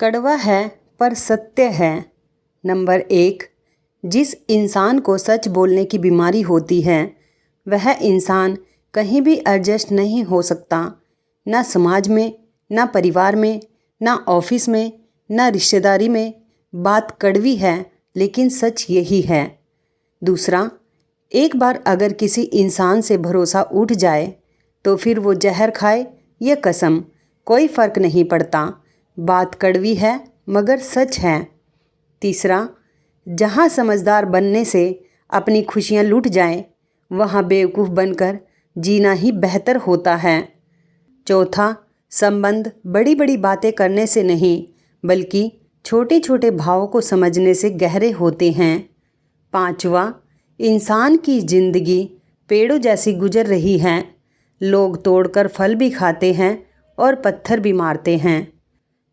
कड़वा है पर सत्य है। नंबर 1, जिस इंसान को सच बोलने की बीमारी होती है वह इंसान कहीं भी एडजस्ट नहीं हो सकता, ना समाज में, ना परिवार में, ना ऑफिस में, ना रिश्तेदारी में। बात कड़वी है लेकिन सच यही है। दूसरा, एक बार अगर किसी इंसान से भरोसा उठ जाए तो फिर वो जहर खाए या कसम, कोई फ़र्क नहीं पड़ता। बात कड़वी है मगर सच है। तीसरा, जहाँ समझदार बनने से अपनी खुशियाँ लुट जाएं, वहाँ बेवकूफ़ बनकर जीना ही बेहतर होता है। चौथा, संबंध बड़ी बड़ी बातें करने से नहीं बल्कि छोटे छोटे भावों को समझने से गहरे होते हैं। पांचवा, इंसान की ज़िंदगी पेड़ों जैसी गुजर रही है। लोग तोड़कर फल भी खाते हैं और पत्थर भी मारते हैं।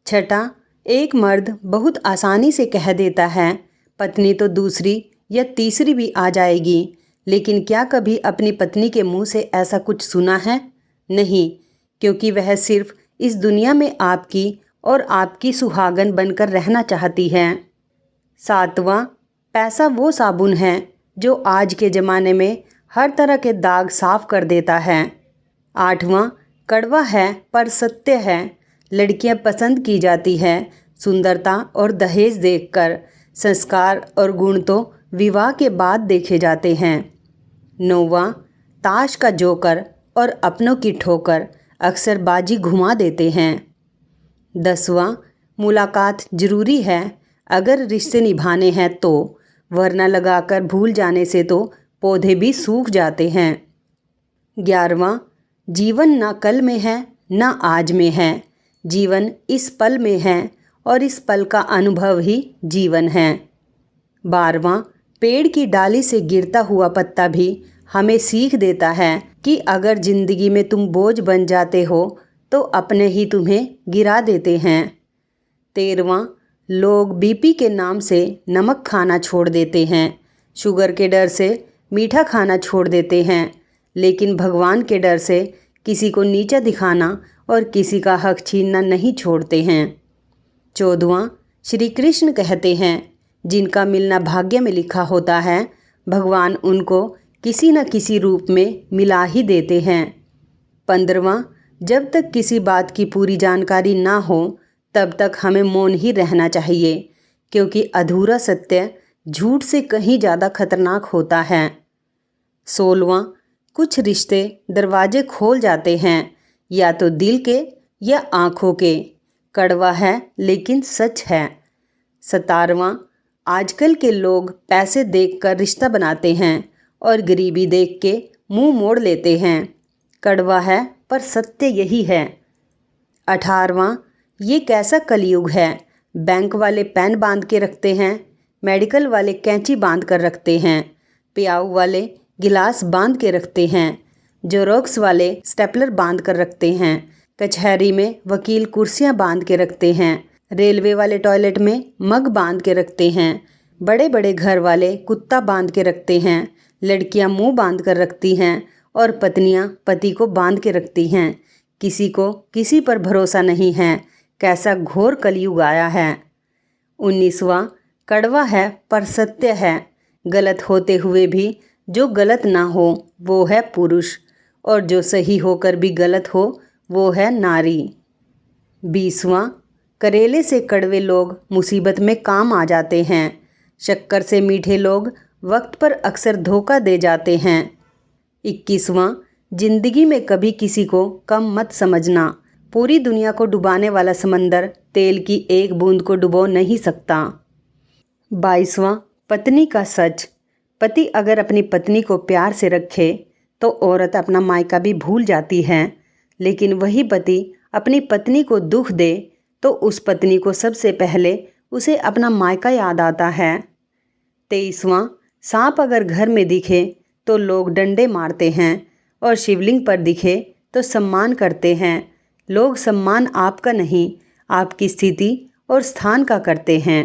छठा, एक मर्द बहुत आसानी से कह देता है पत्नी तो दूसरी या तीसरी भी आ जाएगी, लेकिन क्या कभी अपनी पत्नी के मुंह से ऐसा कुछ सुना है? नहीं, क्योंकि वह सिर्फ इस दुनिया में आपकी और आपकी सुहागन बनकर रहना चाहती है। सातवां, पैसा वो साबुन है जो आज के ज़माने में हर तरह के दाग साफ कर देता है। आठवां, कड़वा है पर सत्य है। लड़कियां पसंद की जाती है सुंदरता और दहेज देखकर, संस्कार और गुण तो विवाह के बाद देखे जाते हैं। नौवां, ताश का जोकर और अपनों की ठोकर अक्सर बाजी घुमा देते हैं। 10वां, मुलाकात ज़रूरी है अगर रिश्ते निभाने हैं तो, वरना लगाकर भूल जाने से तो पौधे भी सूख जाते हैं। 11वां, जीवन ना कल में है ना आज में है, जीवन इस पल में है और इस पल का अनुभव ही जीवन है। 12वां, पेड़ की डाली से गिरता हुआ पत्ता भी हमें सीख देता है कि अगर ज़िंदगी में तुम बोझ बन जाते हो तो अपने ही तुम्हें गिरा देते हैं। 13वां, लोग बीपी के नाम से नमक खाना छोड़ देते हैं, शुगर के डर से मीठा खाना छोड़ देते हैं, लेकिन भगवान के डर से किसी को नीचा दिखाना और किसी का हक छीनना नहीं छोड़ते हैं। 14वां, श्री कृष्ण कहते हैं जिनका मिलना भाग्य में लिखा होता है, भगवान उनको किसी न किसी रूप में मिला ही देते हैं। 15वां, जब तक किसी बात की पूरी जानकारी ना हो तब तक हमें मौन ही रहना चाहिए, क्योंकि अधूरा सत्य झूठ से कहीं ज़्यादा खतरनाक होता है। 16वां, कुछ रिश्ते दरवाजे खोल जाते हैं, या तो दिल के या आँखों के। कड़वा है लेकिन सच है। 17वां, आजकल के लोग पैसे देखकर रिश्ता बनाते हैं और गरीबी देख के मुंह मोड़ लेते हैं। कड़वा है पर सत्य यही है। 18वां, ये कैसा कलयुग है, बैंक वाले पेन बांध के रखते हैं, मेडिकल वाले कैंची बांध कर रखते हैं, प्याऊ वाले गिलास बांध के रखते हैं, जेरोक्स वाले स्टेपलर बांध कर रखते हैं, कचहरी में वकील कुर्सियां बांध के रखते हैं, रेलवे वाले टॉयलेट में मग बांध के रखते हैं, बड़े बड़े घर वाले कुत्ता बांध के रखते हैं, लड़कियां मुंह बांध कर रखती हैं और पत्नियां पति को बांध के रखती हैं। किसी को किसी पर भरोसा नहीं है। कैसा घोर कलयुग आया है। 19वां, कड़वा है पर सत्य है। गलत होते हुए भी जो गलत ना हो वो है पुरुष, और जो सही होकर भी गलत हो वो है नारी। 20वां, करेले से कड़वे लोग मुसीबत में काम आ जाते हैं, शक्कर से मीठे लोग वक्त पर अक्सर धोखा दे जाते हैं। 21वां, जिंदगी में कभी किसी को कम मत समझना, पूरी दुनिया को डुबाने वाला समंदर तेल की एक बूंद को डुबो नहीं सकता। 22वां, पत्नी का सच। पति अगर अपनी पत्नी को प्यार से रखे तो औरत अपना मायका भी भूल जाती है, लेकिन वही पति अपनी पत्नी को दुख दे तो उस पत्नी को सबसे पहले उसे अपना मायका याद आता है। 23वां, सांप अगर घर में दिखे तो लोग डंडे मारते हैं और शिवलिंग पर दिखे तो सम्मान करते हैं। लोग सम्मान आपका नहीं, आपकी स्थिति और स्थान का करते हैं।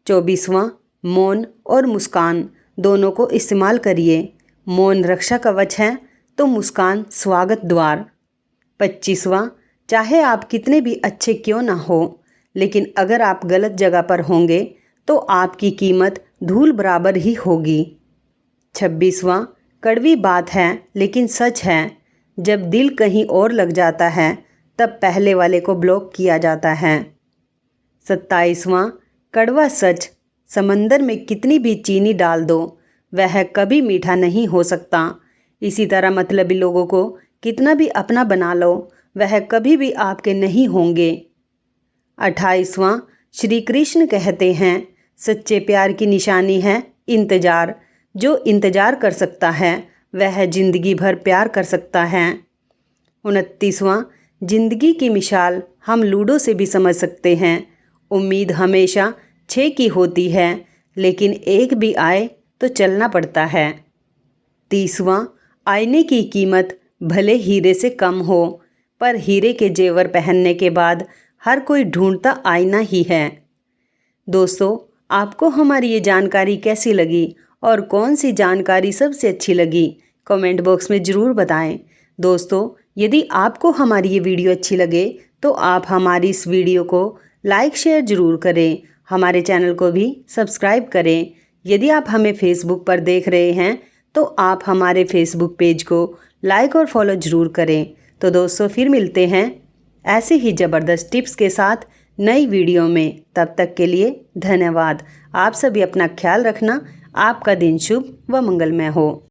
24वां, मौन और मुस्कान दोनों को इस्तेमाल करिए। मौन रक्षा कवच है तो मुस्कान स्वागत द्वार। 25वां, चाहे आप कितने भी अच्छे क्यों ना हो, लेकिन अगर आप गलत जगह पर होंगे तो आपकी कीमत धूल बराबर ही होगी। 26वां, कड़वी बात है लेकिन सच है, जब दिल कहीं और लग जाता है तब पहले वाले को ब्लॉक किया जाता है। 27वां, कड़वा सच, समंदर में कितनी भी चीनी डाल दो वह कभी मीठा नहीं हो सकता। इसी तरह मतलबी लोगों को कितना भी अपना बना लो वह कभी भी आपके नहीं होंगे। 28वां, श्री कृष्ण कहते हैं सच्चे प्यार की निशानी है इंतज़ार। जो इंतज़ार कर सकता है वह ज़िंदगी भर प्यार कर सकता है। 29वां, ज़िंदगी की मिसाल हम लूडो से भी समझ सकते हैं। उम्मीद हमेशा 6 की होती है लेकिन एक भी आए तो चलना पड़ता है। 30वां, आईने की कीमत भले हीरे से कम हो पर हीरे के जेवर पहनने के बाद हर कोई ढूंढता आईना ही है। दोस्तों, आपको हमारी ये जानकारी कैसी लगी और कौन सी जानकारी सबसे अच्छी लगी कमेंट बॉक्स में ज़रूर बताएं। दोस्तों, यदि आपको हमारी ये वीडियो अच्छी लगे तो आप हमारी इस वीडियो को लाइक शेयर ज़रूर करें, हमारे चैनल को भी सब्सक्राइब करें। यदि आप हमें फेसबुक पर देख रहे हैं तो आप हमारे फेसबुक पेज को लाइक और फॉलो ज़रूर करें। तो दोस्तों, फिर मिलते हैं ऐसे ही ज़बरदस्त टिप्स के साथ नई वीडियो में। तब तक के लिए धन्यवाद। आप सभी अपना ख्याल रखना। आपका दिन शुभ व मंगलमय हो।